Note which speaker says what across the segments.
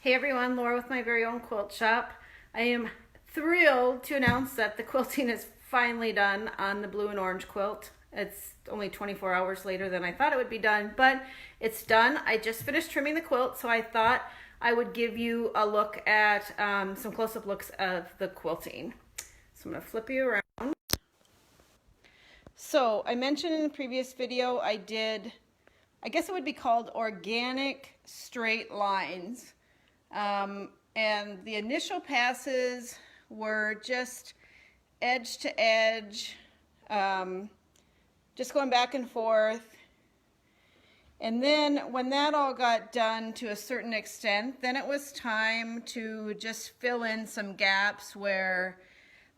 Speaker 1: Hey everyone, Laura with my very own quilt shop. I am thrilled to announce that the quilting is finally done on the blue and orange quilt. It's only 24 hours later than I thought it would be done, but it's done. I just finished trimming the quilt, so I thought I would give you a look at some close-up looks of the quilting. So I'm going to flip you around. So I mentioned in the previous video I did, I guess it would be called organic straight lines. And the initial passes were just edge to edge, just going back and forth. And then when that all got done to a certain extent, then it was time to just fill in some gaps where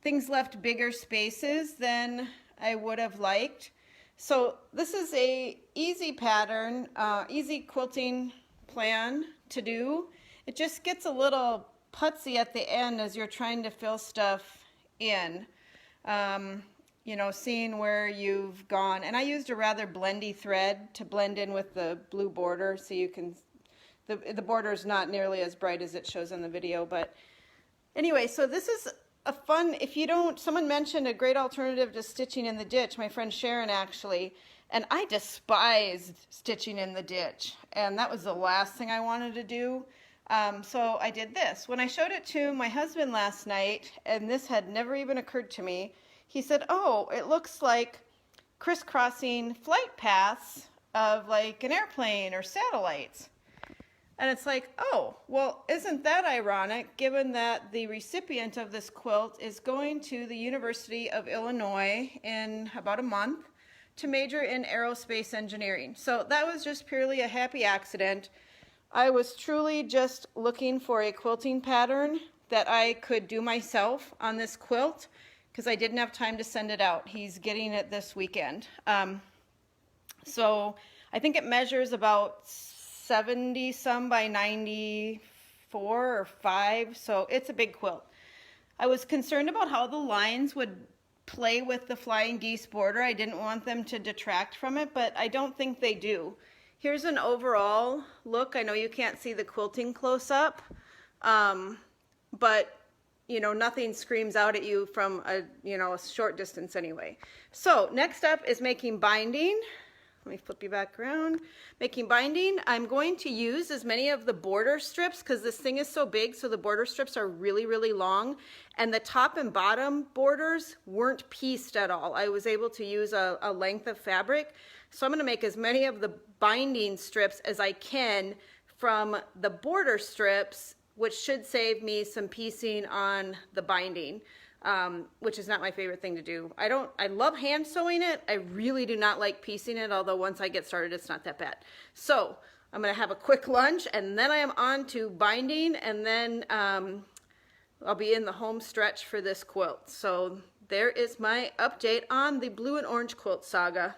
Speaker 1: things left bigger spaces than I would have liked. So this is a easy pattern, easy quilting plan to do. It just gets a little putsy at the end as you're trying to fill stuff in, you know, seeing where you've gone. And I used a rather blendy thread to blend in with the blue border, so you can, the border is not nearly as bright as it shows in the video. But anyway, so this is a fun, if you don't, someone mentioned a great alternative to stitching in the ditch, my friend Sharon actually, and I despised stitching in the ditch, and that was the last thing I wanted to do. So I did this. When I showed it to my husband last night, and this had never even occurred to me, he said, oh, it looks like crisscrossing flight paths of like an airplane or satellites. And it's like, oh, well, isn't that ironic, given that the recipient of this quilt is going to the University of Illinois in about a month to major in aerospace engineering. So that was just purely a happy accident. I was truly just looking for a quilting pattern that I could do myself on this quilt because I didn't have time to send it out. He's getting it this weekend. So I think it measures about 70 some by 94 or 5, so it's a big quilt. I was concerned about how the lines would play with the flying geese border. I didn't want them to detract from it, but I don't think they do. Here's an overall look. I know you can't see the quilting close up, but you know, nothing screams out at you from a short distance anyway. So next up is making binding. Let me flip you back around. Making binding. I'm going to use as many of the border strips because this thing is so big, so the border strips are really, really long, and the top and bottom borders weren't pieced at all. I was able to use a length of fabric. So I'm going to make as many of the binding strips as I can from the border strips, which should save me some piecing on the binding, which is not my favorite thing to do. I love hand sewing it. I really do not like piecing it, although once I get started, it's not that bad. So I'm going to have a quick lunch, and then I am on to binding, and then I'll be in the home stretch for this quilt. So there is my update on the blue and orange quilt saga.